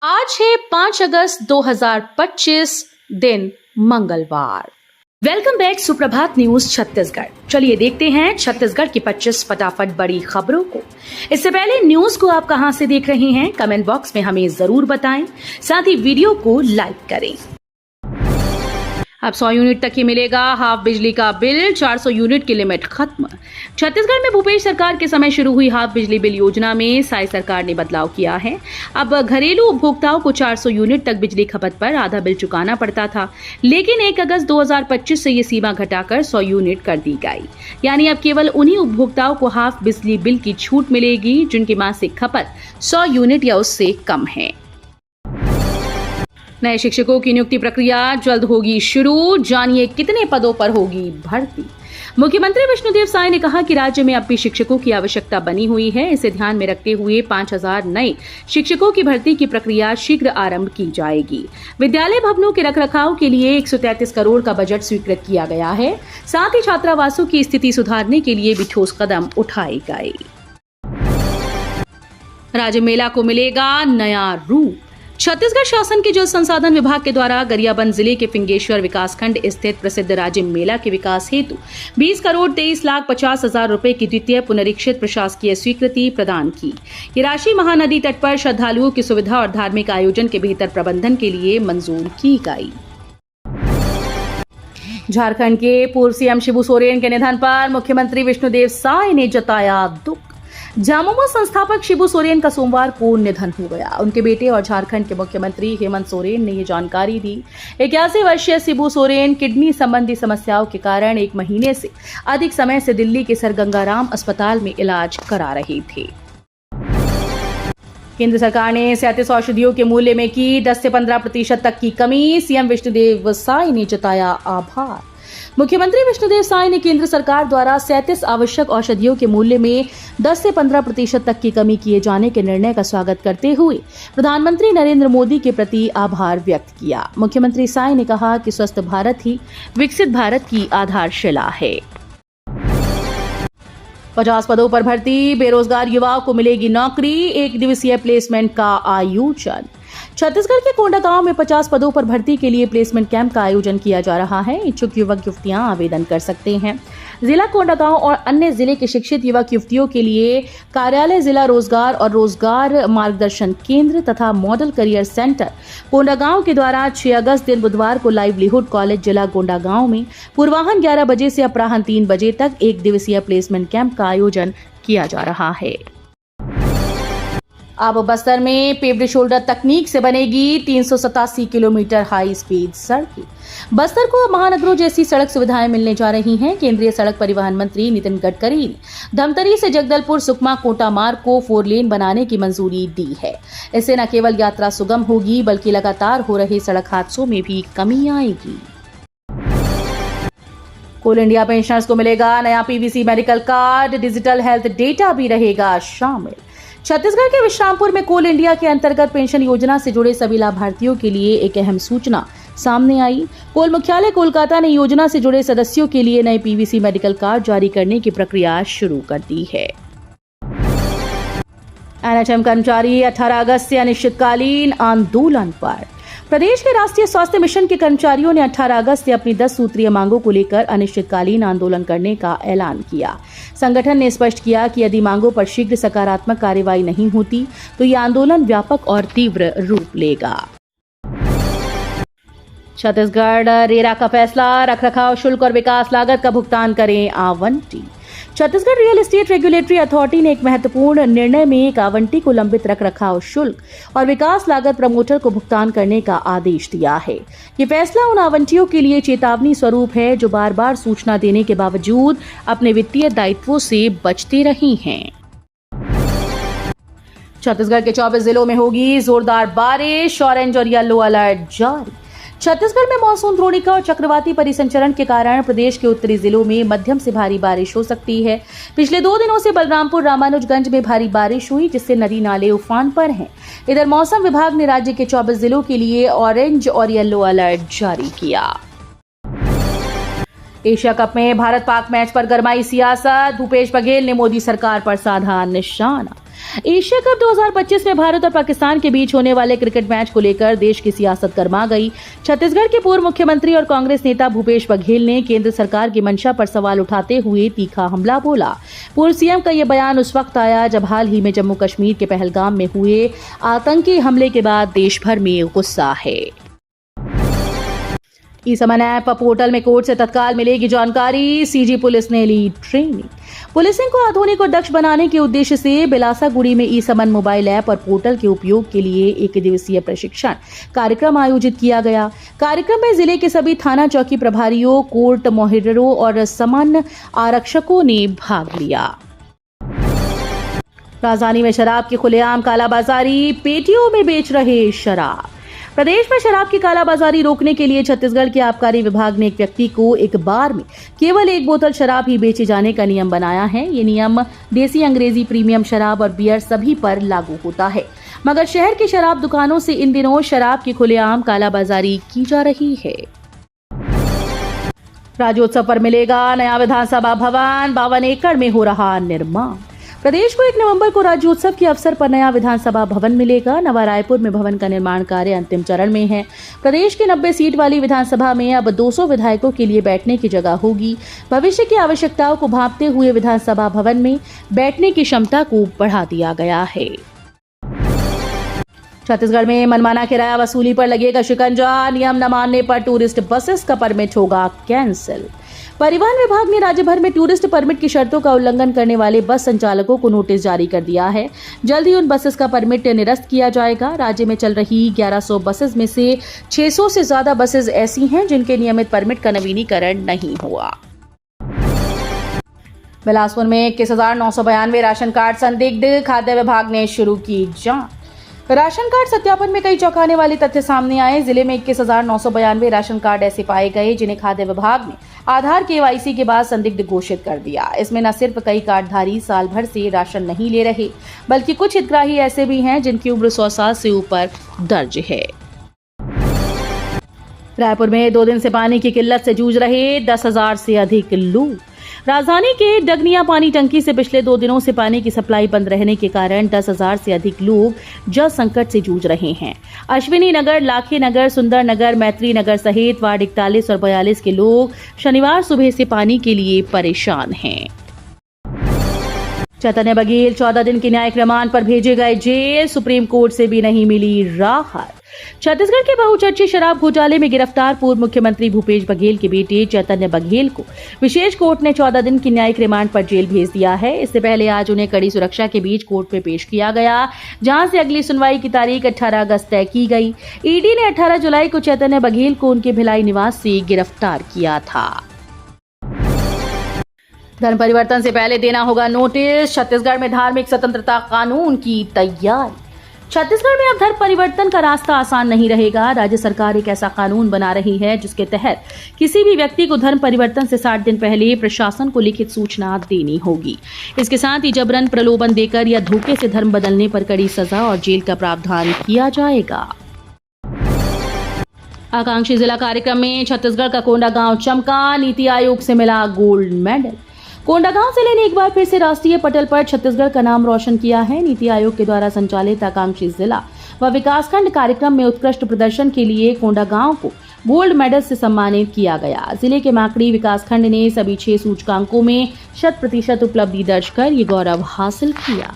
आज है 5 अगस्त 2025 दिन मंगलवार। वेलकम बैक सुप्रभात न्यूज छत्तीसगढ़। चलिए देखते हैं छत्तीसगढ़ की 25 फटाफट बड़ी खबरों को। इससे पहले न्यूज को आप कहां से देख रहे हैं कमेंट बॉक्स में हमें जरूर बताएं, साथ ही वीडियो को लाइक करें। अब 100 यूनिट तक ही मिलेगा हाफ बिजली का बिल, 400 यूनिट की लिमिट खत्म। छत्तीसगढ़ में भूपेश सरकार के समय शुरू हुई हाफ बिजली बिल योजना में साई सरकार ने बदलाव किया है। अब घरेलू उपभोक्ताओं को 400 यूनिट तक बिजली खपत पर आधा बिल चुकाना पड़ता था, लेकिन 1 अगस्त 2025 से ये सीमा घटाकर 100 यूनिट कर दी गई। यानी अब केवल उन्हीं उपभोक्ताओं को हाफ बिजली बिल की छूट मिलेगी जिनकी मासिक खपत 100 यूनिट या उससे कम है। नए शिक्षकों की नियुक्ति प्रक्रिया जल्द होगी शुरू, जानिए कितने पदों पर होगी भर्ती। मुख्यमंत्री विष्णुदेव साय ने कहा कि राज्य में अब भी शिक्षकों की आवश्यकता बनी हुई है। इसे ध्यान में रखते हुए 5000 नए शिक्षकों की भर्ती की प्रक्रिया शीघ्र आरंभ की जाएगी। विद्यालय भवनों के रखरखाव के लिए 133 करोड़ का बजट स्वीकृत किया गया है। साथ ही छात्रावासों की स्थिति सुधारने के लिए भी ठोस कदम उठाए गए। राज्य मेला को मिलेगा नया रूप। छत्तीसगढ़ शासन के जल संसाधन विभाग के द्वारा गरियाबंद जिले के फिंगेश्वर विकासखंड स्थित प्रसिद्ध राज्य मेला के विकास हेतु 20 करोड़ 23,50,000 रुपए की द्वितीय पुनरीक्षित प्रशासकीय स्वीकृति प्रदान की। ये राशि महानदी तट पर श्रद्धालुओं की सुविधा और धार्मिक आयोजन के बेहतर प्रबंधन के लिए मंजूर की गई। झारखंड के पूर्व सीएम शिबू सोरेन के निधन पर मुख्यमंत्री विष्णुदेव साय ने जताया दुख। झामुमो संस्थापक शिबू सोरेन का सोमवार को निधन हो गया। उनके बेटे और झारखंड के मुख्यमंत्री हेमंत सोरेन ने ये जानकारी दी। 81 वर्षीय शिबू सोरेन किडनी संबंधी समस्याओं के कारण 1 महीने से अधिक समय से दिल्ली के सर गंगाराम अस्पताल में इलाज करा रहे थे। केंद्र सरकार ने 37 औषधियों के मूल्य में की 10 से 15% तक की कमी। सीएम विष्णुदेव साय ने जताया आभार। मुख्यमंत्री विष्णुदेव साय ने केंद्र सरकार द्वारा 37 आवश्यक औषधियों के मूल्य में 10 से 15% तक की कमी किए जाने के निर्णय का स्वागत करते हुए प्रधानमंत्री नरेंद्र मोदी के प्रति आभार व्यक्त किया। मुख्यमंत्री साय ने कहा कि स्वस्थ भारत ही विकसित भारत की आधारशिला है। 50 पदों पर भर्ती, बेरोजगार युवाओं को मिलेगी नौकरी, 1 दिवसीय प्लेसमेंट का आयोजन। छत्तीसगढ़ के कोंडागांव में 50 पदों पर भर्ती के लिए प्लेसमेंट कैंप का आयोजन किया जा रहा है। इच्छुक युवक युवतियां आवेदन कर सकते हैं। जिला कोंडागांव और अन्य जिले के शिक्षित युवक युवतियों के लिए कार्यालय जिला रोजगार और रोजगार मार्गदर्शन केंद्र तथा मॉडल करियर सेंटर कोंडागांव के द्वारा 6 अगस्त दिन बुधवार को लाइवलीहुड कॉलेज जिला कोंडागांव में पूर्वाह्न 11 बजे से अपराह्न 3 बजे तक 1 दिवसीय प्लेसमेंट कैंप का आयोजन किया जा रहा है। अब बस्तर में पेव्ड शोल्डर तकनीक से बनेगी 387 किलोमीटर हाई स्पीड सड़क। बस्तर को अब महानगरों जैसी सड़क सुविधाएं मिलने जा रही हैं। केंद्रीय सड़क परिवहन मंत्री नितिन गडकरी ने धमतरी से जगदलपुर सुकमा कोटा मार्ग को 4 लेन बनाने की मंजूरी दी है। इससे न केवल यात्रा सुगम होगी बल्कि लगातार हो रहे सड़क हादसों में भी कमी आएगी। कोल इंडिया पेंशनर्स को मिलेगा नया PVC medical card, digital health data भी रहेगा शामिल। छत्तीसगढ़ के विश्रामपुर में कोल इंडिया के अंतर्गत पेंशन योजना से जुड़े सभी लाभार्थियों के लिए एक अहम सूचना सामने आई। कोल मुख्यालय कोलकाता ने योजना से जुड़े सदस्यों के लिए नए पीवीसी मेडिकल कार्ड जारी करने की प्रक्रिया शुरू कर दी है। एनएचएम कर्मचारी 18 अगस्त से अनिश्चितकालीन आंदोलन पर। प्रदेश के राष्ट्रीय स्वास्थ्य मिशन के कर्मचारियों ने 18 अगस्त से अपनी 10 सूत्रीय मांगों को लेकर अनिश्चितकालीन आंदोलन करने का ऐलान किया। संगठन ने स्पष्ट किया कि यदि मांगों पर शीघ्र सकारात्मक कार्रवाई नहीं होती तो यह आंदोलन व्यापक और तीव्र रूप लेगा। छत्तीसगढ़ रेरा का फैसला, रखरखाव शुल्क और विकास लागत का भुगतान करें आवंटी। Chhattisgarh real estate regulatory authority ने एक महत्वपूर्ण निर्णय में एक आवंटी को लंबित रखरखाव शुल्क और विकास लागत प्रमोटर को भुगतान करने का आदेश दिया है। ये फैसला उन आवंटियों के लिए चेतावनी स्वरूप है जो बार बार सूचना देने के बावजूद अपने वित्तीय दायित्वों से बचते रही हैं। छत्तीसगढ़ के 24 जिलों में होगी जोरदार बारिश, ऑरेंज और येलो अलर्ट जारी। छत्तीसगढ़ में मानसून द्रोणिका और चक्रवाती परिसंचरण के कारण प्रदेश के उत्तरी जिलों में मध्यम से भारी बारिश हो सकती है। पिछले 2 दिनों से बलरामपुर रामानुजगंज में भारी बारिश हुई जिससे नदी नाले उफान पर हैं। इधर मौसम विभाग ने राज्य के 24 जिलों के लिए ऑरेंज और येलो अलर्ट जारी किया। एशिया कप में भारत पाक मैच पर गरमाई सियासत, भूपेश बघेल ने मोदी सरकार पर साधा निशाना। एशिया कप 2025 में भारत और पाकिस्तान के बीच होने वाले क्रिकेट मैच को लेकर देश की सियासत गर्मा गई। छत्तीसगढ़ के पूर्व मुख्यमंत्री और कांग्रेस नेता भूपेश बघेल ने केंद्र सरकार की मंशा पर सवाल उठाते हुए तीखा हमला बोला। पूर्व सीएम का यह बयान उस वक्त आया जब हाल ही में जम्मू कश्मीर के पहलगाम में हुए आतंकी हमले के बाद देश भर में गुस्सा है। ई-समन ऐप पोर्टल में कोर्ट से तत्काल मिलेगी जानकारी। सीजी पुलिस ने ली ट्रेनिंग। पुलिसिंग को आधुनिक और दक्ष बनाने के उद्देश्य से बिलासागुड़ी में ई-समन मोबाइल ऐप और पोर्टल के उपयोग के लिए 1 दिवसीय प्रशिक्षण कार्यक्रम आयोजित किया गया। कार्यक्रम में जिले के सभी थाना चौकी प्रभारियों, कोर्ट मोहर्रों और समन आरक्षकों ने भाग लिया। राजधानी में शराब की खुलेआम कालाबाजारी, पेटियों में बेच रहे शराब। प्रदेश में शराब की कालाबाजारी रोकने के लिए छत्तीसगढ़ के आबकारी विभाग ने एक व्यक्ति को एक बार में केवल 1 बोतल शराब ही बेचे जाने का नियम बनाया है। ये नियम देसी, अंग्रेजी, प्रीमियम शराब और बियर सभी पर लागू होता है। मगर शहर की शराब दुकानों से इन दिनों शराब की खुलेआम कालाबाजारी की जा रही है। राज्योत्सव पर मिलेगा नया विधानसभा भवन, 52 एकड़ में हो रहा निर्माण। प्रदेश को 1 नवंबर को राज्योत्सव के अवसर पर नया विधानसभा भवन मिलेगा। नवा रायपुर में भवन का निर्माण कार्य अंतिम चरण में है। प्रदेश की 90 सीट वाली विधानसभा में अब 200 विधायकों के लिए बैठने की जगह होगी। भविष्य की आवश्यकताओं को भांपते हुए विधानसभा भवन में बैठने की क्षमता को बढ़ा दिया गया है। छत्तीसगढ़ में मनमाना किराया वसूली पर लगेगा शिकंजा। नियम न मानने पर टूरिस्ट बसेस का परमिट होगा कैंसिल। परिवहन विभाग ने राज्य भर में टूरिस्ट परमिट की शर्तों का उल्लंघन करने वाले बस संचालकों को नोटिस जारी कर दिया है। जल्द ही उन बसेस का परमिट निरस्त किया जाएगा। राज्य में चल रही 1100 बसेस में से 600 से ज्यादा बसेस ऐसी हैं जिनके नियमित परमिट का नवीनीकरण नहीं हुआ। बिलासपुर में 21,992 राशन कार्ड संदिग्ध, खाद्य विभाग ने शुरू की जांच। राशन कार्ड सत्यापन में कई चौंकाने वाले तथ्य सामने आए। जिले में 21,992 राशन कार्ड ऐसे पाए गए जिन्हें खाद्य विभाग ने आधार केवाईसी के बाद संदिग्ध घोषित कर दिया। इसमें न सिर्फ कई कार्डधारी साल भर से राशन नहीं ले रहे, बल्कि कुछ हितग्राही ऐसे भी हैं जिनकी उम्र 100 साल से ऊपर दर्ज है। रायपुर में 2 दिन से पानी की किल्लत से जूझ रहे 10,000 से अधिक लोग। राजधानी के डगनिया पानी टंकी से पिछले 2 दिनों से पानी की सप्लाई बंद रहने के कारण 10,000 से अधिक लोग जल संकट से जूझ रहे हैं। अश्विनी नगर, लाखे नगर, सुंदर नगर, मैत्री नगर सहित वार्ड 41 और 42 के लोग शनिवार सुबह से पानी के लिए परेशान हैं। चैतन्य बघेल 14 दिन के न्यायिक रिमांड पर भेजे गए जेल। सुप्रीम कोर्ट से भी नहीं मिली राहत। छत्तीसगढ़ के बहुचर्चित शराब घोटाले में गिरफ्तार पूर्व मुख्यमंत्री भूपेश बघेल के बेटे चैतन्य बघेल को विशेष कोर्ट ने 14 दिन की न्यायिक रिमांड पर जेल भेज दिया है। इससे पहले आज उन्हें कड़ी सुरक्षा के बीच कोर्ट में पेश किया गया, जहां से अगली सुनवाई की तारीख 18 अगस्त तय की गई। ईडी ने 18 जुलाई को चैतन्य बघेल को उनके भिलाई निवास से गिरफ्तार किया था। धर्म परिवर्तन से पहले देना होगा नोटिस। छत्तीसगढ़ में धार्मिक स्वतंत्रता कानून की तैयारी। छत्तीसगढ़ में अब धर्म परिवर्तन का रास्ता आसान नहीं रहेगा। राज्य सरकार एक ऐसा कानून बना रही है जिसके तहत किसी भी व्यक्ति को धर्म परिवर्तन से 60 दिन पहले प्रशासन को लिखित सूचना देनी होगी। इसके साथ ही जबरन, प्रलोभन देकर या धोखे से धर्म बदलने पर कड़ी सजा और जेल का प्रावधान किया जाएगा। आकांक्षी जिला कार्यक्रम में छत्तीसगढ़ का कोंडागांव चमका। नीति आयोग से मिला गोल्ड मेडल। कोंडागांव जिले ने एक बार फिर से राष्ट्रीय पटल पर छत्तीसगढ़ का नाम रोशन किया है। नीति आयोग के द्वारा संचालित आकांक्षी जिला व विकासखंड कार्यक्रम में उत्कृष्ट प्रदर्शन के लिए कोंडागांव को गोल्ड मेडल से सम्मानित किया गया। जिले के माकड़ी विकासखंड ने सभी 6 सूचकांकों में 100% उपलब्धि दर्ज कर ये गौरव हासिल किया।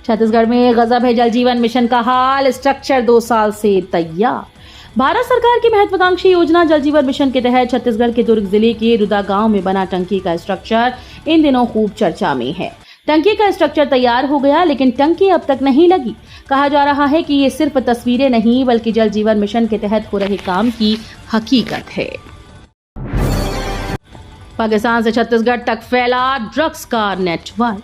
छत्तीसगढ़ में गजब है जल जीवन मिशन का हाल। स्ट्रक्चर 2 साल से तैयार। भारत सरकार की महत्वाकांक्षी योजना जल जीवन मिशन के तहत छत्तीसगढ़ के दुर्ग जिले के रुदा गांव में बना टंकी का स्ट्रक्चर इन दिनों खूब चर्चा में है। टंकी का स्ट्रक्चर तैयार हो गया, लेकिन टंकी अब तक नहीं लगी। कहा जा रहा है कि ये सिर्फ तस्वीरें नहीं, बल्कि जल जीवन मिशन के तहत हो रहे काम की हकीकत है। पाकिस्तान से छत्तीसगढ़ तक फैला ड्रग्स का नेटवर्क।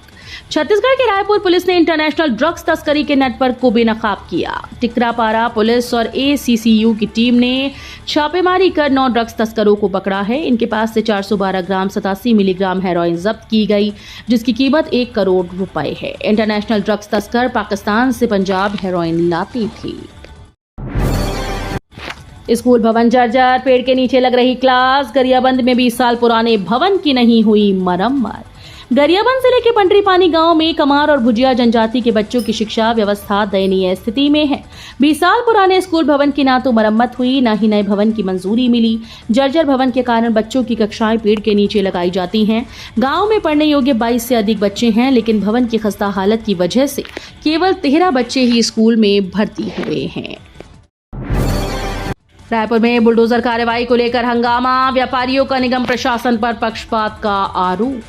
छत्तीसगढ़ के रायपुर पुलिस ने इंटरनेशनल ड्रग्स तस्करी के नेटवर्क को बेनकाब किया। टिकरापारा पुलिस और ACCU की टीम ने छापेमारी कर 9 ड्रग्स तस्करों को पकड़ा है। इनके पास से 412 ग्राम 87 मिलीग्राम हेरोइन जब्त की गई, जिसकी कीमत 1 करोड़ रुपए है। इंटरनेशनल ड्रग्स तस्कर पाकिस्तान से पंजाब हेरोइन लाती थी। स्कूल भवन जर्जर, पेड़ के नीचे लग रही क्लास। गरियाबंद में 20 साल पुराने भवन की नहीं हुई मरम्मत। गरियाबंद जिले के पंडरीपानी गांव में कमार और भुजिया जनजाति के बच्चों की शिक्षा व्यवस्था दयनीय स्थिति में है। 20 साल पुराने स्कूल भवन की ना तो मरम्मत हुई, ना ही नए भवन की मंजूरी मिली। जर्जर भवन के कारण बच्चों की कक्षाएं पेड़ के नीचे लगाई जाती हैं। गांव में पढ़ने योग्य 22 से अधिक बच्चे हैं, लेकिन भवन की खस्ता हालत की वजह से केवल 13 बच्चे ही स्कूल में भर्ती हुए हैं। रायपुर में बुलडोजर कार्रवाई को लेकर हंगामा, व्यापारियों का निगम प्रशासन पर पक्षपात का आरोप।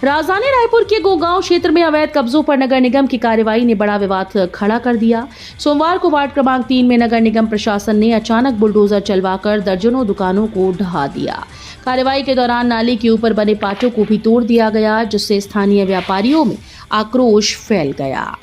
राजधानी रायपुर के गोगांव क्षेत्र में अवैध कब्जों पर नगर निगम की कार्रवाई ने बड़ा विवाद खड़ा कर दिया। सोमवार को वार्ड क्रमांक 3 में नगर निगम प्रशासन ने अचानक बुलडोजर चलवाकर दर्जनों दुकानों को ढहा दिया। कार्रवाई के दौरान नाली के ऊपर बने पाटों को भी तोड़ दिया गया, जिससे स्थानीय व्यापारियों में आक्रोश फैल गया।